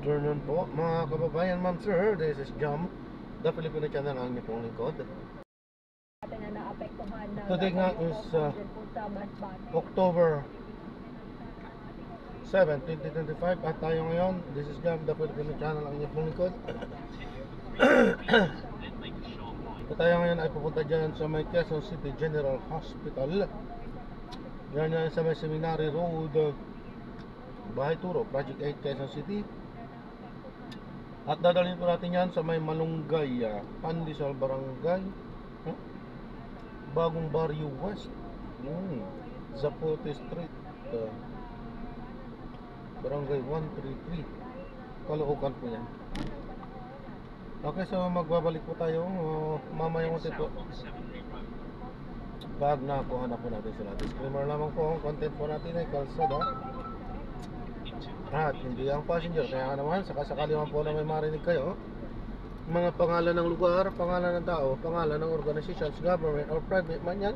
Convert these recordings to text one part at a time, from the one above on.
afternoon po mga kababayan, ma'am sir. This is Jam, the Filipino channel, ang inyong lingkod. Today nga is October 7, 2025 at tayo ngayon, this is Jam, the Filipino channel, ang inyong lingkod. At tayo ngayon ay pupunta dyan sa may Quezon City General Hospital. Yan sa may Seminary Road, Bahay Turo, Project 8, Quezon City. At dadalhin po natin yan sa may Malunggay, Pandesal Barangay, Bagong Barrio West, Zapote Street, Barangay 133, Caloocan po yan. Okay, so magbabalik po tayo mamaya konti po. Pag nakuha na po natin sila. Disclaimer lamang po, ang content po natin ay kalsada at hindi ang passenger. Kaya nga naman, sakasakali man po na may marinig kayo, mga pangalan ng lugar, pangalan ng tao, pangalan ng organizations, government or private man yan,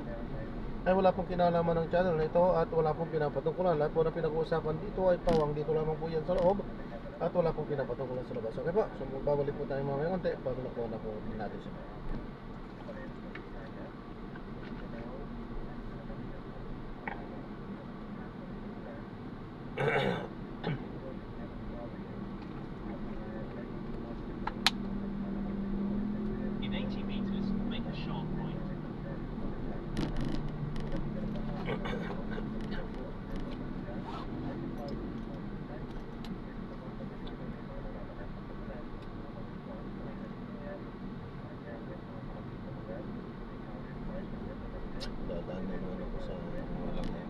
ay wala pong kinalaman ng channel na ito at wala pong pinapatungkulan. Lahat po na pinag-uusapan dito ay pawang dito lamang po yan sa loob at wala pong pinapatungkulan sa labas. Okay po, so babalik po tayo mamaya konti bago nakuha na po natin siya. In 80 meters, make a sharp right. Dadaan naman ako sa malaki.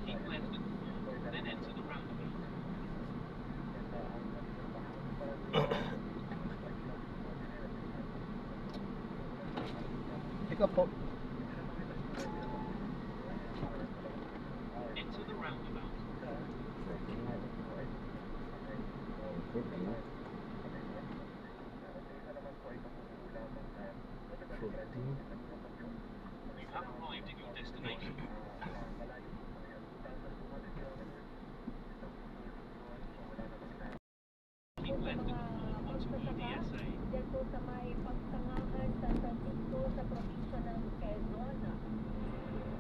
Keep left at the fork, then enter the roundabout. Ikaw po. Enter the roundabout. You have arrived at your destination. Keep left at the fork onto EDSA. Diyan po sa may pagtangahan sa Francisco sa probinsya ng Quezon.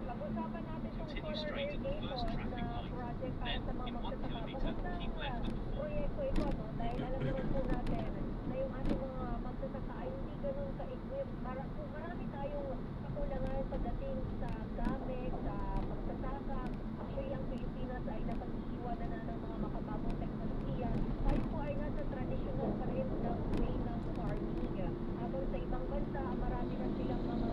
Pag-usapan natin itong Continue solar straight at the first irrigation traffic na light. project para Then, sa mga in 1 magsasaka. kilometer, keep left at the fork. Proyekto ito, no? Dahil alam naman po natin na yung ating mga magsasaka ay hindi ganun ka-equip. Marami tayong kakulangan pagdating sa gamit, sa magsasaka. Actually, ang Pilipinas ay napag-iiwan na ng mga makabagong teknolohiya. Tayo po ay nasa traditional pa rin ng way ng farming. Habang sa ibang bansa, marami na silang mga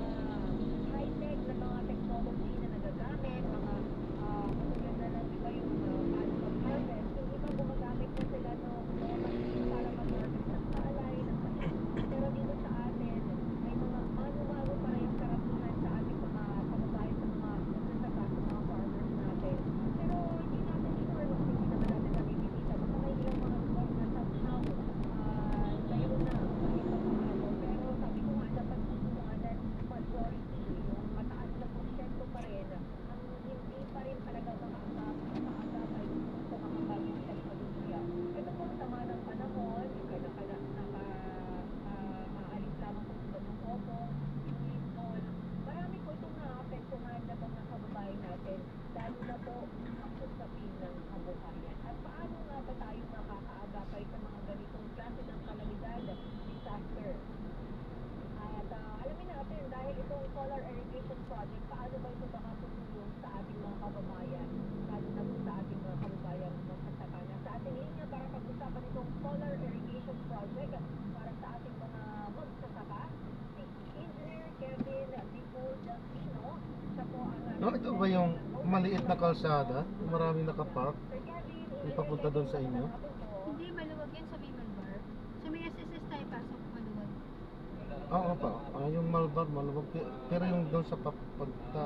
high-tech na mga technology na nagagamit, mga katulad na lang, di ba, yung paano mag-harvest. Yung iba gumagamit na sila ng machine para mag-harvest ng palay, ng mais. Pero dito sa atin, may mga mano-mano pa rin karamihan sa ating mga kababayan, sa mga magsasaka, sa mga farmers natin. Pero hindi natin sure, hindi naman natin nakikita. Baka may ilang mga lugar na somehow mayroon na kahit pa paano. Pero sabi ko nga, dapat inuwanan majority, yung mataas na porsyento pa rin, ang hindi pa rin talaga makaagap ay sa mga bagong teknolohiya. Ito po sama ng panahon, maalis lamang po sila ng opo, baseball. Marami po itong naapektuhan na mga kababayan natin, lalo na po ang usapin ng kabuhayan. At paano nga ba tayo makakaagapay sa mga ganitong klase ng kalamidad, disaster? At alamin natin, dahil itong solar irrigation project, paano ba ito makakatulong sa ating mga kababayan, lalo na po sa ating mga kababayan magsasaka na sa ating linya para pag-usapan itong solar irrigation project para sa ating mga magsasaka, si Engineer Kevin Bicol Delfino. Siya po ang No, ito ba yung maliit na kalsada? Maraming nakapark. Yung papunta doon sa inyo? Hindi, maluwag yan sa may Malbar. Sa may SSS tayo pasok, maluwag. Oo pa. Yung Malbar, maluwag. Pero yung doon sa pagka...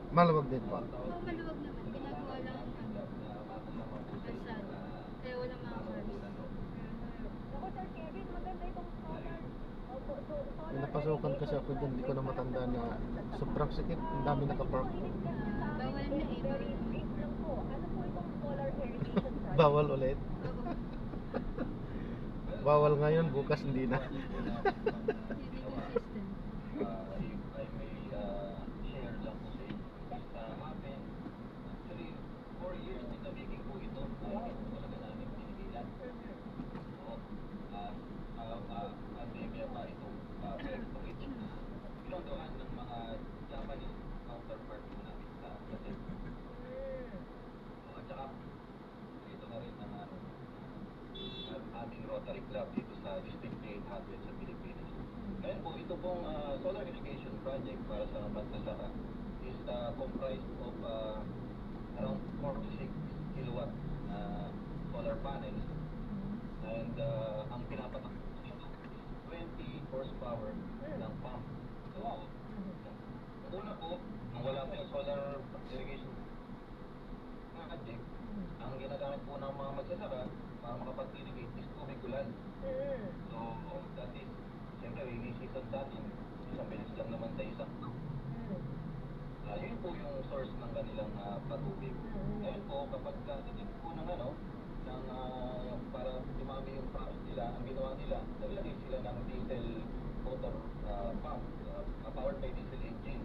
maluwag din pa. Oo, maluwag naman. Ginagawa lang ang kalsada. Kaya walang mga cars. Ako, Sir Kevin, maganda itong solar. May napasukan kasi ako dyan, hindi ko na matanda na sobrang sikip, ang dami nakapark. Bawal na eh. Very brief lang po. Ano po itong solar irrigation project? Bawal ulit. Oo. Bawal ngayon, bukas hindi na. Hindi consistent. If I may share lang po sa inyo. Sa amin, actually, 4 years in the making po ito. Hindi po talaga namin pinigilan. So, pandemya pa itong proyekto ito. Ginagawa ng mga Japanese counterpart po namin sa Brazil. At saka, ito na rin ang aming Rotary Club dito sa District 800 sa Pilipinas. Ngayon po, ito pong solar irrigation project para sa Magsasaka is comprised of around 46 kilowatt solar panels, and ang pinapatak nito is 20 horsepower ng pump. So, una po, nung wala pa yung solar irrigation project, ang ginagamit po ng mga magsasaka para makapag-irrigate is tubig ulan. So, that is, siyempre, rainy season sa atin, isang beses lang naman sa isang yun po yung source ng kanilang patubig. Ngayon po, kapag titig po ng para dumami yung profit nila, ang ginawa nila, naglagay sila ng diesel motor pump, powered by diesel engine.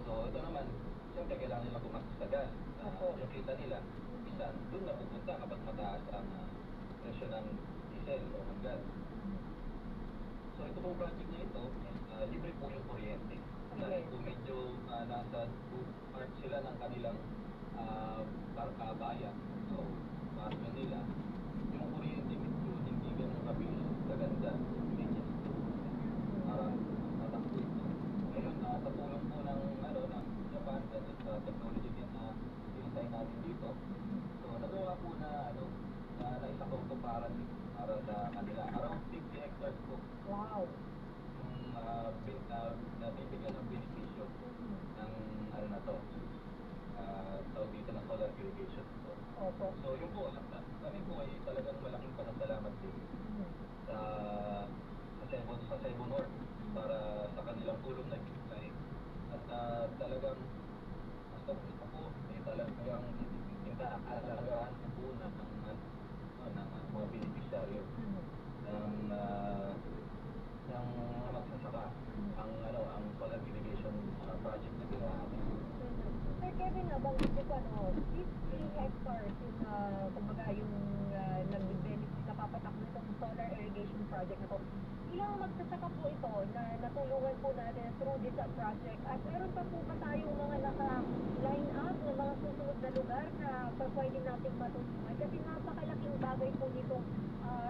So, ito naman, siyempre, kailangan nila gumastos sa gas. Yung kita nila, minsan, doon na pupunta kapag mataas ang presyo ng diesel o ng gas. So, ito pong project na ito, libre po yung kuryente. Dahil po medyo nasa two parts sila ng kanilang bayan. So, para nila, yung kuryente medyo hindi ganun kabilis, kaganda, hindi niya. Parang tatakbo ito. Ngayon, sa tulong po ng Japan, at sa technology din na design natin dito, so nagawa po na isa po ito para sa kanila. Around 50 hectares po. Wow. Yung nabibigyan ng benepisyo ng na to. Tawag dito na solar irrigation. Opo. So yun po, kami po ay talagang malaking pasasalamat din sa Cebu North para sa kanilang tulong na ibigay. At talagang basta gusto po, talagang alagaan po ng mga beneficiaryo ng magsasaka ang solar irrigation project na ginawa natin. Sir Kevin, nabanggit ko 50 hectares yung kumbaga yung nag-benefit, napapatakbo itong solar irrigation project na to. Ilang magsasaka po ito na natulungan po natin through this project, at meron pa po ba tayong mga naka-line up ng mga susunod na lugar na pwede natin matulungan? Kasi napakalaking bagay po nitong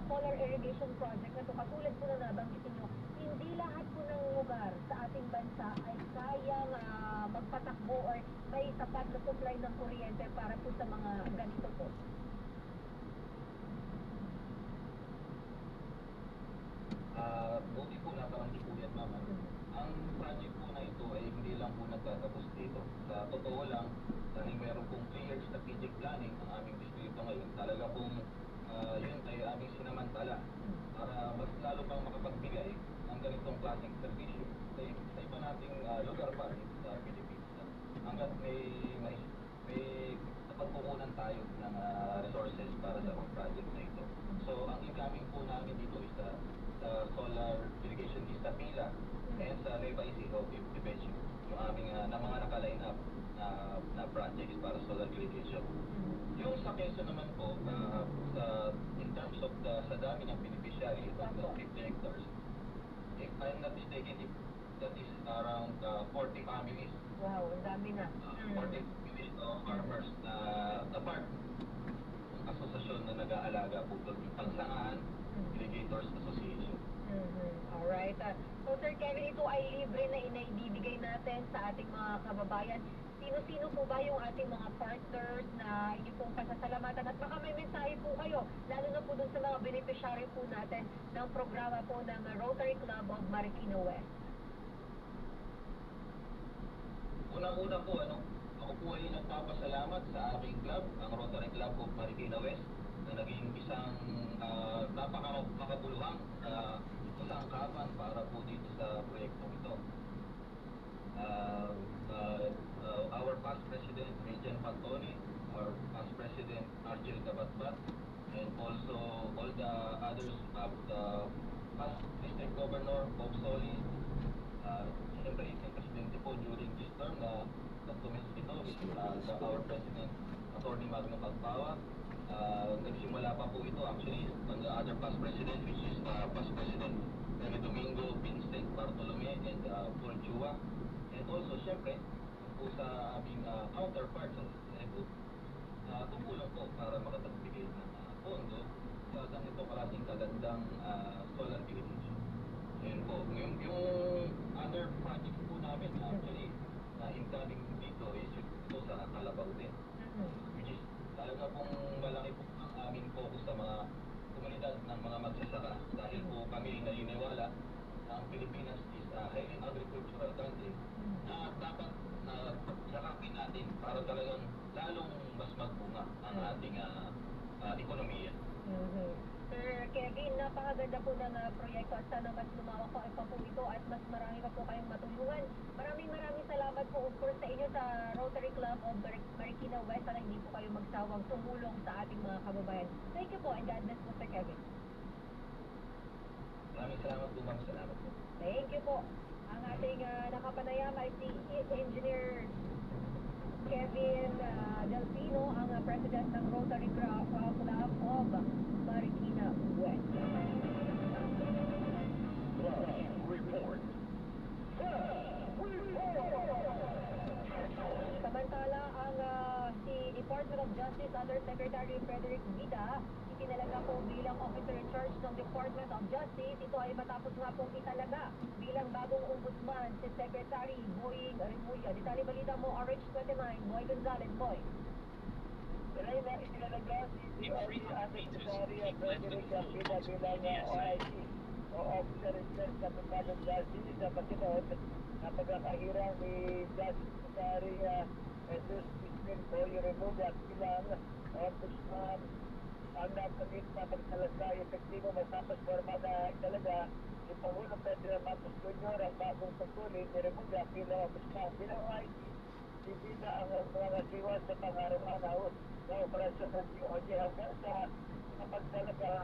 solar irrigation project na to. Katulad po na nabanggit niyo, hindi lahat po ng lugar sa ating bansa ay kayang magpatakbo or may sapat na supply ng kuryente para po sa mga ganito po. Buti po nabanggit po yan, ma'am. Ang project po na ito ay hindi lang po nagtatapos dito. Sa totoo lang, dahil meron pong clear strategic planning ang aming distrito ngayon, talaga pong yun ay aming sinamantala para mas lalo pang makapagbigay ng ganitong klaseng servisyo sa iba nating lugar pa dito sa Pilipinas. Hanggat may napagkukunan tayo ng resources para sa mga project na ito. So, ang incoming po namin dito is sa solar irrigation is sa Pila and sa Nueva Ecija, Dibencio, yung aming na mga naka-line up na projects para solar irrigation. Yung sa Quezon naman po, in terms of sa dami ng beneficiary, about 50 hectares, if I'm not mistaken, that is around 40 families. Wow, ang dami na. 40 families of farmers na part ng asosasyon na nag-aalaga po doon, yung Pangsangaan Irrigators Association. Alright. So Sir Kevin, ito ay libre na inaibibigay natin sa ating mga kababayan. Sino-sino po ba yung ating mga partners na inyo pong pasasalamatan? At baka may mensahe po kayo, lalo na po dun sa mga beneficiary po natin ng programa po ng Rotary Club of Marikina West. Unang-una po, ako po ay nagpapasalamat sa aking club, ang Rotary Club of Marikina West, na naging isang napaka-makabuluhang kasangkapan para po dito sa proyektong ito. Our past president, also all the others, the past district governor, Bob Solis, siyempre yung presidente po during this term na nag-commence ito is our president, Attorney Magno Pagpawa. Nagsimula pa po ito actually on the other past president, which is past president Remy Domingo, Vincent Bartolome, and Paul Chua. And also, siyempre, po sa aming counterpart sa Cebu, tumulong po para makatagbigay ng pondo sa ganito klaseng kagandang solar irrigation. Yun po. Yung other projects po namin, actually, na incoming dito is ito sa Kalabaw din. Which is talaga pong malaki po ang aming focus sa mga komunidad ng mga magsasaka dahil po kami naniniwala na ang Pilipinas is a highly agricultural country na dapat na pagsakapin natin para talagang lalong mas magbunga ang ating ekonomiya. Sir Kevin, napakaganda po ng proyekto at sana mas lumawak pa po ito at mas marami pa po kayong matulungan. Maraming salamat po of course sa inyo sa Rotary Club of Marikina West na hindi po kayo magsawang tumulong sa ating mga kababayan. Thank you po and God bless po Sir Kevin. Maraming salamat po, ma'am. Salamat po. Thank you po. Ang ating nakapanayam ay si Engineer Kevin Delfino, ang president ng Rotary Club of Marikina West. Report. Samantala, ang si Department of Justice Undersecretary Frederick Vida, itinalaga po bilang officer in charge ng Department of Justice. Ito ay matapos nga pong italaga bilang bagong ombudsman si Secretary Boying Remulla. Detalye balita mo, RH29, Boy Gonzalez. Boy. In 300 meters, keep left and full onto PBSA. o officer in charge ng Department of Justice sa pagkinood na pagkakahirang ni Justice Secretary Jesus Crispin Boy Remulla bilang ombudsman ang napagit na pagtalaga epektibo matapos forma na italaga si Pangulong Pedro Marcos Jr. ang bagong pagtuloy ni Remulla bilang ombudsman. Bilang IT, bibida ang mga siwas sa pang-araw-araw na operasyon ng DOJ hanggang sa pagtalaga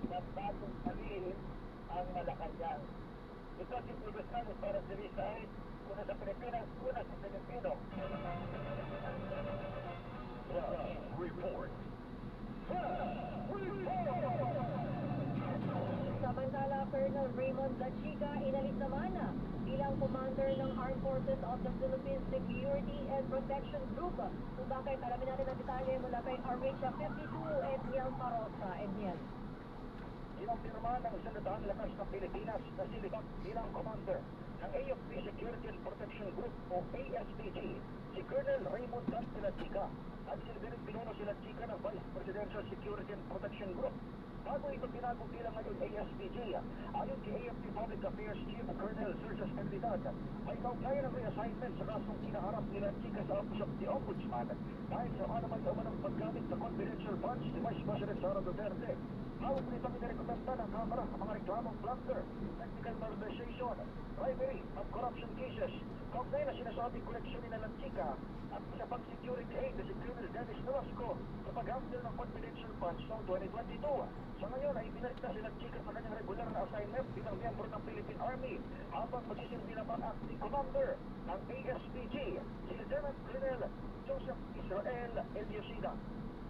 ng bagong palihim ang Malacanang. Ito si Pugosano para sa Rizal, una sa Pilipinas, una sa Pilipino. Report. Samantala, Colonel Raymond Lachiga inalis naman bilang commander ng Armed Forces of the Philippines Security and Protection Group. Kung bakit, alamin natin ang detalye mula kay RH52, Edniel Parosa. Edniel. Kinumpirma ng Sandatang Lakas ng Pilipinas na silipat bilang commander ng AFP Security and Protection Group o ASPG, si Colonel Raymond Dante Lachiga at silbiring pinuno si Lachiga ng Vice Presidential Security and Protection Group. Bago ito pinagong bilang ngayon ASPG, ayon kay AFP Public Affairs Chief Colonel Sergio Escalidad, ay kaugnay ng reassignment sa kasong kinaharap ni Lachiga sa Office of the Ombudsman dahil sa umanong paggamit sa confidential funds ni Vice President Sara Duterte. Hawag nitong inirekomenda ng Kamara ang mga reklamong plunder, technical malversation, bribery at corruption cases. Kaugnay na sinasabing koleksyonin na Lachiga at isa pang security aid na si Colonel Dennis Velasco sa pag-handle ng confidential funds noong 2022. Sa ngayon ay binalik na si Lachiga sa kanyang regular na assignment bilang miyembro ng Philippine Army habang magsisilbi naman acting commander ng ASPG, si Lieutenant Colonel Joseph Israel Eliosida.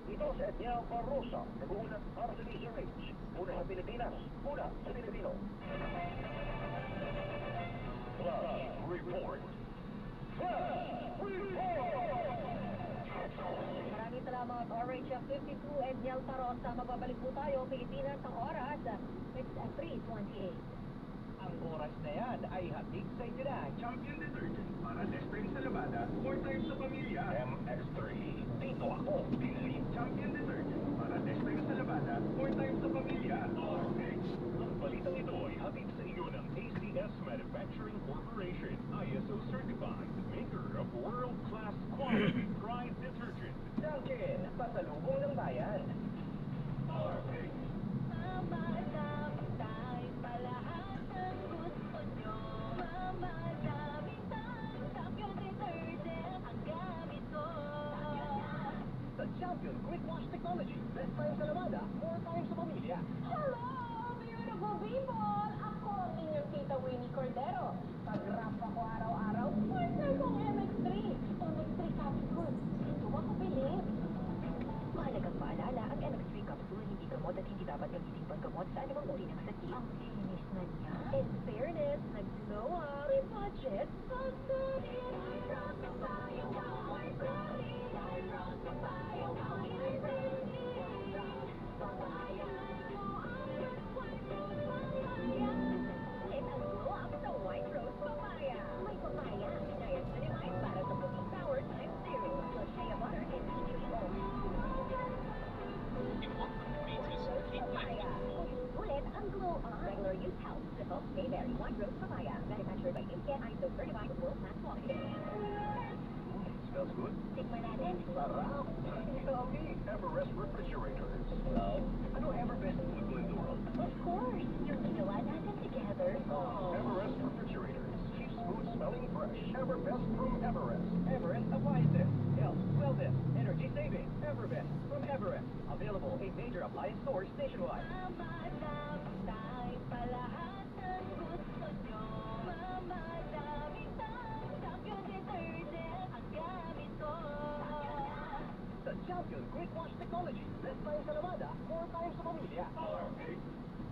Ito sa Edniel Barrosa, nag-uulat para sa Leisure Age. Una sa Pilipinas, una sa Pilipino. Report. Maraming salamat, RH52, Edniel Parosa. Magbabalik po tayo, Pilipinas, ang oras, 3:28. Ang oras na yan ay hatid sa inyo na Champion Detergent para desprin sa labada, 4 times sa pamilya. MX3. Dito ako. Pinili. Champion Detergent para desprin sa labada, 4 times sa pamilya. Ang balitang ito ay hatid sa inyo ng ACS Manufacturing Corporation, ISO certified, maker of world-class quality pride detergent. Dunkin, pasalubong ng bayan. Mamadami tayo sa lahat ng gusto nyo. Mamadami tayo, Champion Detergent ang gamit ko. Sa Champion Quick Wash Technology. Best time sa lamada, more time sa pamilya. Hello, beautiful people! Ako ang inyong tita Winnie Cordero. Pag-rap ako araw-araw, partner kong MX3. MX3 capsule. Ito ako bilhin. Mahalagang paalala, ang MX3 capsule hindi gamot at hindi dapat gamitin panggamot sa anumang uri ng sakit. Ang linis na niya. In fairness, nag-glow up. May budget. May papaya. Diet minimized para sa protein power times 0. Plus shea butter and citrus oil. Papaya. Ulit ang glow on. Regular use helps. Results may vary. One rose papaya. Manufactured by Imken ISO certified world-class quality. Smells good. Tikman natin. Sarap! Tell me, Everest Refrigerators. Well, ano Everbest food in the world? Of course. Yung ginawa natin together. Everest Refrigerators. Keeps food smelling fresh. Everbest from Everest. Everest Appliances. Health, wellness, energy saving. Everbest from Everest. Available in major appliance stores nationwide. Mamadamay pa lahat ng gusto nyo. Mamadaming champion detergent ang gamit ko. The Champion Quick Wash Technology. Best time sa lamada, more time sa pamilya. Okay.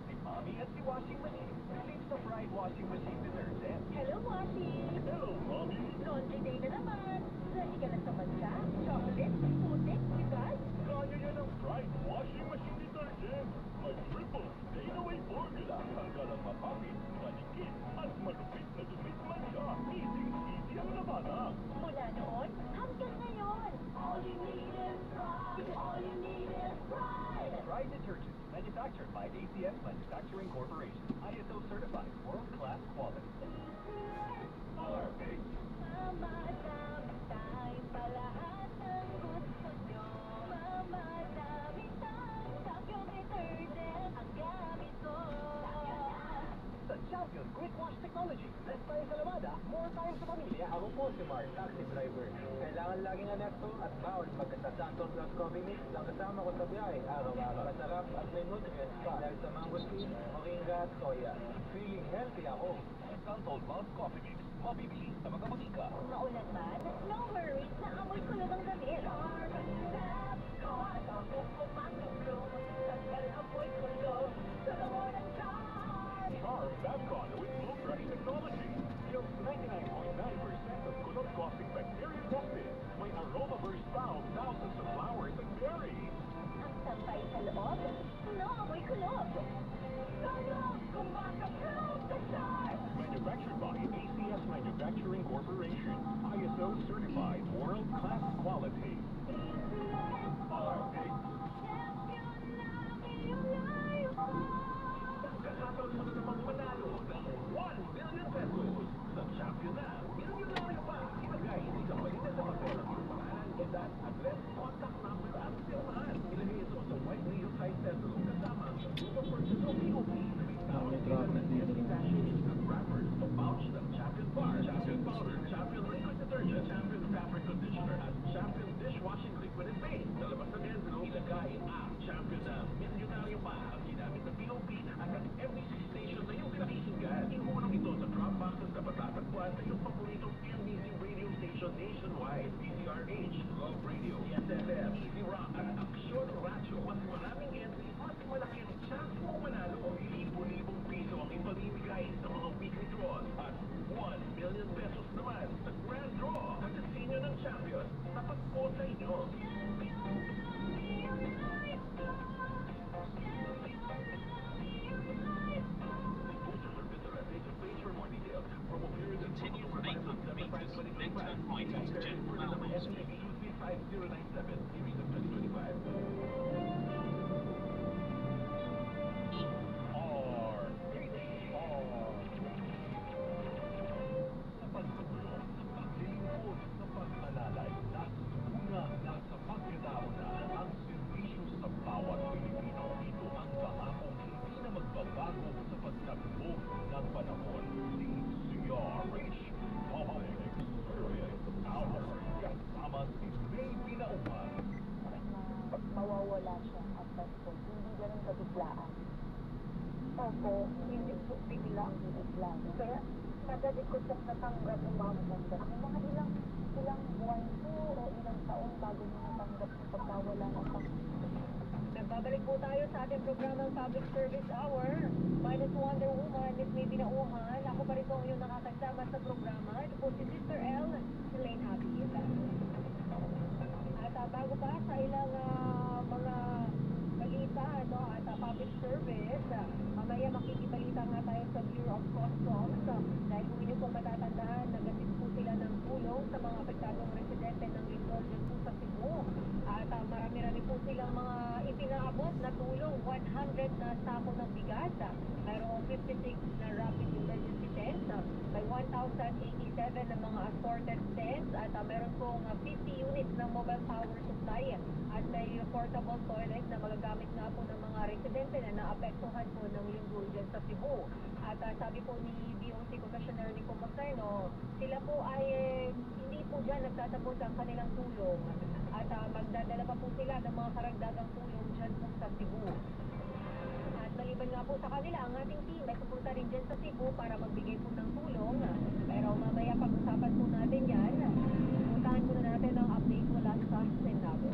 Si Mommy at si Washing Machine. Release the Pride Washing Machine Detergent. Hello, Washi! Hello, Mommy. Laundry day na naman. Ready ka na sa bansa? Chocolate, putik, bigas? Kaya yan ang Pride Washing Machine Detergent. May triple stay-away formula. Hanggang mapapit, manikit, at malupit na dumit man siya. Easy ang labada. Mula noon, hanggang ngayon. All you need is pride. All you need is pride. Pride Detergent. Manufactured by ACS Manufacturing Corporation. ISO certified world-class quality. Perfect. Mamadaming tayo pa lahat ng gusto nyo. Mamadaming tayo, champion detergent ang gamit ko. The Champion Quick Wash Technology. Best time sa lamada, more time sa pamilya. Ako po si Mark, taxi driver. Kailangan laging anekto at bawal magkasasantol plus coffee mix lang kasama ko sa biyahe. Araw-araw. Masarap at may nutrients pa dahil sa mangosteen, moringa at soya. Feeling healthy ako. Santol Malt Coffee Mix. Mabibili sa mga botika. Maulan man, no worries, naamoy ko lang ang damit. Charm Bath Conduit Blue Fresh Technology. Yung 99.9% of kulot-causing bacteria tested. May aroma burst found thousands of flowers and berries. Ang sampay sa loob, naamoy kulob. Manufactured by ACS Manufacturing Corporation. ISO certified world-class quality. Perfect. Kakataon mo na namang manalo ng 1 million pesos. Sa champion na, milyonaryo pa. Ilagay sa palita sa papel ang iyong pangalan, edad, address, contact number at firmahan. Ilagay ito sa white Rio size envelope kasama ang proof of purchase o POP na may tawag wrappers o pouch ng Champion Bar, Champion Powder, Champion Liquid Detergent, Champion Fabric Conditioner at Champion Dishwashing Liquid and Paint. Sa labas ng envelope, ilagay ang Champion na milyonaryo pa ang ginamit na POP at ang MBC station na iyong pinakikinggan. Ihulog ito sa drop boxes na matatagpuan sa iyong paboritong MBC radio station nationwide. DZRH, Love Radio, SFM, Easy Rock at Action Radio. Mas maraming entry, mas malaki ang chance mo manalo. Libo-libong piso ang ipamimigay sa mga weekly draws at 1 million pesos naman sa grand draw. Pagkasinyo ng champion, tapat po sa inyo. Continue right on the meters, then turn right onto General Motors. SCP-5097, series of 2025. Sa pagtulong, sa paglilingkod, sa pag-alalay, una na sa pagkatauna ang serbisyo sa bawat Pilipino. Ito ang pangakong hindi na magbabago sa pagtakbo ng panahon. DZRH, public experience hour. Kasama si May Binauman. biglaan. Opo, hindi po bigla. Kaya madali ko siyang natanggap ng mga maganda. Ang mga ilang buwan po o ilang taon bago niyo natanggap yung pagkawala ng Nagbabalik po tayo sa ating programang Public Service Hour. Minus Wonder Woman, Miss May Binauhan. Ako pa rin po ang iyong nakakasama sa programa. Ito po si Sister L, si Lane Happy. At bago pa sa ilang mga balita at public service, mamaya makikibalita nga tayo sa Bureau of Customs dahil kung inyo pong matatandaan, nagasit po sila ng tulong sa mga apektadong residente ng Lindol dyan po sa Cebu. At marami-rami po silang mga ipinaabot na tulong, 100 na sako ng bigas, mayroong 56 na rapid emergency tents, may 1,087 na mga assorted tents, at meron pong 50 units ng mobile power supply, at may portable toilet na magagamit nga po ng mga residente na naapektuhan po ng lindol dyan sa Cebu. At sabi po ni DOC Commissioner Nico Maceno, sila po ay hindi po dyan nagtatapos ang kanilang tulong, at magdadala pa po sila ng mga karagdagang tulong dyan po sa Cebu. At maliban nga po sa kanila, ang ating team ay pupunta rin dyan sa Cebu para magbigay po ng tulong. Pero mamaya pag-usapan po natin yan, puntahan muna natin ang update mula sa Senado.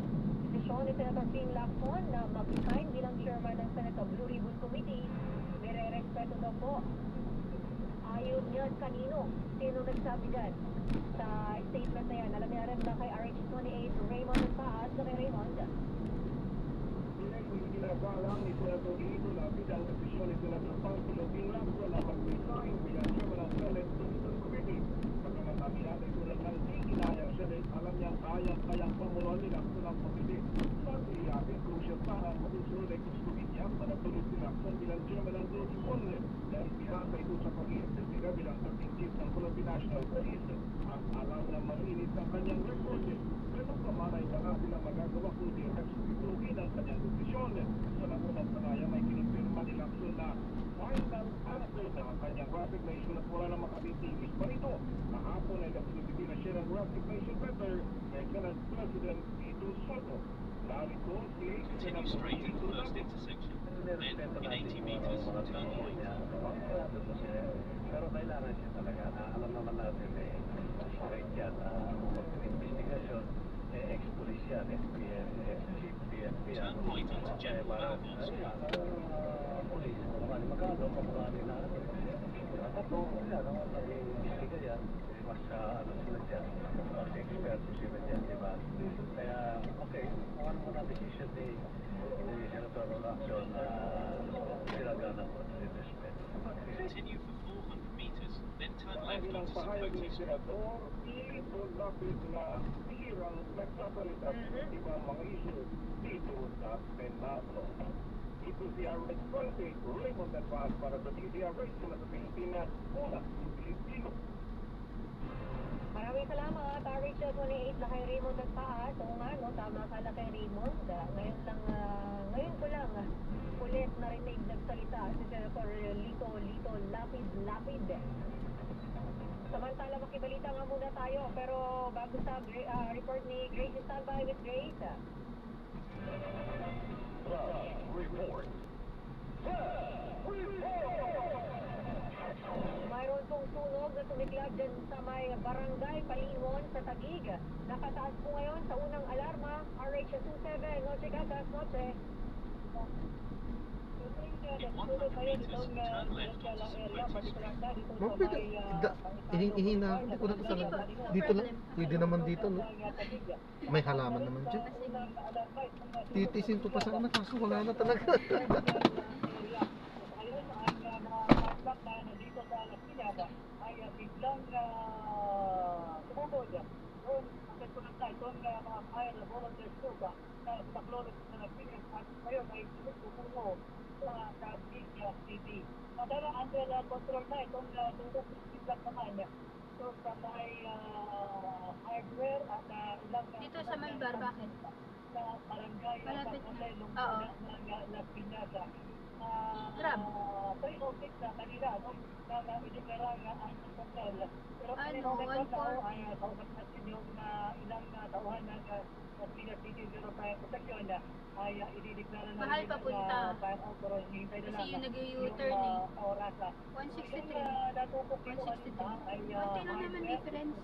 Desisyon ni Senator Ping Lacson na mag-resign bilang chairman ng Senate Blue Ribbon Committee. Nire-respeto daw po. Ayon yan kanino? Sino nagsabi dyan? Sa statement na yan, alam niya rin ba kay RH28, Raymond Paas, kay Raymond? Ginagalang ni Senator Lito Lapid ang desisyon ni Senator Pangulo Ping Lacson na mag-resign bilang chairman ng Senate Tourism Committee. Pagkaman sabi natin kung lang di kinayang siya rin, alam niyang kayang pamunuan ni Lacson ang committee. Sabi natin crucial para ang masusunod ay kustubinya para tulog si Lacson bilang chairman ng Blue Ribbon dahil bihasa ito sa pag-iimbestiga bilang acting chief ng Philippine National Police. Ang alam na malinis ang kanyang record, pero kamanay baka sila magagawa kundi executuhin ang kanyang desisyon. Sa namunang panaya may kinumpirma ni Lacson na final answer na ang kanyang resignation at wala na makabitigis pa rito. Kahapon ay nasunod na siya ng resignation letter kay Senate President Tito Soto. Narito si Continue straight into the first intersection. Then, in 80 meters, turn right. Pero kailangan siya talaga na alam naman natin straight yan. Investigasyon, ex-police yan, SPS, ex-chief, PNP. Turn right onto General Melville Street. Police, magkano, pamukani na. At ako, yan, ang nag-iimbestiga yan. Mas sila dyan, mas experto sila dyan, di ba? Kaya, okay, kung ano man ang decision ni Senator Lacson na sinagana ko at respect. Continue for 400 meters, then turn left Ang onto pahayag ni Sapote Street. Senator Lito Lapid na bihirang nagsasalita sa ibang mga isyu dito sa Senado. Ito si RH20, Raymond Advance para sa DZRH mula sa Pilipinas, una, Pilipino. Maraming salamat, RH28 na kay Raymond at Paas. Oo nga, no, tama ka na kay Raymond. Ngayon ko lang, ulit narinig nagsalita si Senator Lito Lapid. Samantala, makibalita nga muna tayo. Pero bago sa report ni Grace, standby with Grace. Report. Mayroon pong sunog na tumiklab dyan sa may barangay Palingon sa Taguig. Nakataas po ngayon sa unang alarma, RH27, Noche Gatas, Noche. In 100 meters, turn left onto Sapote Street. Ma'am, pwede, ihina, hindi ko na talaga. Dito lang, pwede naman dito, no? May halaman naman dyan. Titisin ko pa sana, kaso wala na talaga. Under control na itong tungkol naman. So, sa may hardware at ilang Dito sa Malbar, bakit? sa barangay at Malapit na. online Oo. ng Pinasa. Grab. Very okay na kanila, no? Na medyo kailangan ang control. Pero Ano, 140. ay kausap natin yung ilang tauhan ng Pinas City 05 protection. ay idideklara na Mahal rin papunta. fire out. Hintay na Kasi lang yung nag-U-turn eh. oras. 163. Natupok dito kanina ay Konti lang naman difference.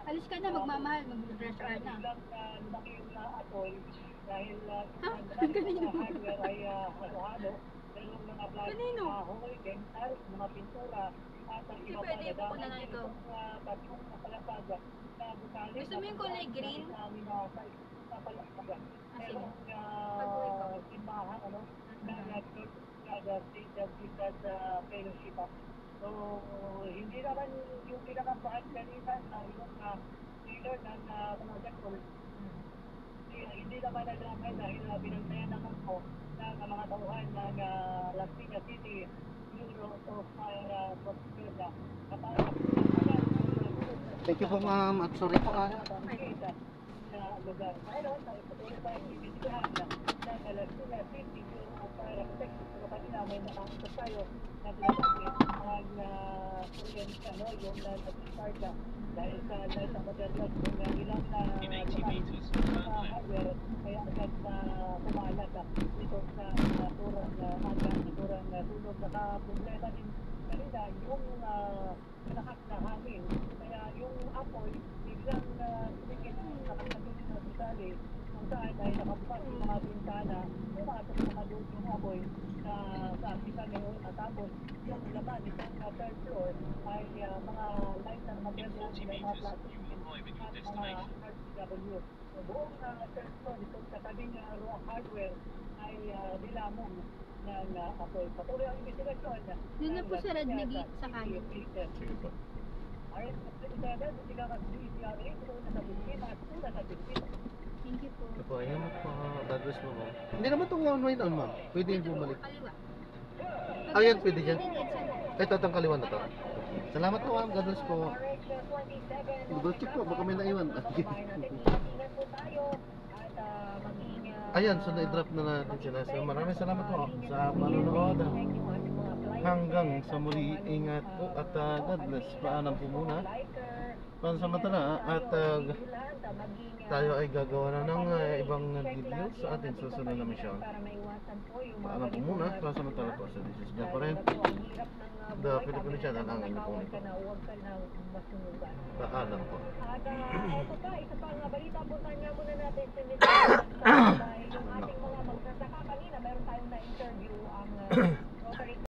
Alis ka na, magmamahal, mag-rush hour na. lumaki yung apoy dahil Kanino? hardware ay halo-halo. Meron mga Kanino? hurricane, mga pintura at ang Hindi iba pwede, pa ibuko na lang ikaw. tatlong palapag na bukali. Gusto mo yung kulay green? Palapag. Sige. Merong Pag-uwi ko. simbahan, na church fellowship. So, hindi naman yung pinakabahan kanina na yung leader ng mga sektor. Hindi naman naglamay dahil binantayan naman po ng mga tauhan ng Las Piñas City Bureau of Fire Protection. Thank you po ma'am at sorry po Na lugar. Ngayon, ay patuloy tayo bibigyan ng Las Piñas City Bureau of Fire Protection. Pero kanina may nakakita tayo na pinapagin ang yung nag-start na dahil sa materials ng ilang In 80 meters, turn left. hardware kaya agad pumalat dito sa naturang sunog. Nakaproblema din kanina yung malakas na hangin kaya yung apoy biglang sumikit sa kapatid na bisali kung saan ay nakabukas yung mga bintana pumasok naman doon yung apoy sa bisali at tapos yung laman itong third floor ay mga light na In materials 40 na mga meters, plastic you will arrive at your at mga destination. RCW. So, buong third floor dito sa tabing hardware ay dilamon ng apoy. Patuloy ang investigasyon. Doon na po sa red na gate sa kanan. Sige po. Thank you po. Ito po, ayan po. God bless po ma'am. Hindi naman itong one way down ma'am. Pwede yung bumalik. Kaliwa. Ayan, pwede dyan. Ito, itong kaliwa na to. Salamat po ma'am. God bless po. Double check po. Baka may naiwan. Ayan, so na-drop na natin sila. So maraming salamat po sa panonood. Hanggang sa muli, ingat po at God bless. Paalam po muna. Pansamantala at tayo ay gagawa na ng ibang video sa ating susunod na misyon. Paalam po muna. Pansamantala po sa This is God pa rin. The Filipino Channel ang inyo po nito. Paalam po. At ito pa, isa pang balita, puntahan nga muna natin sa dahil yung ating mga magsasaka kanina, meron tayong na-interview ang Rotary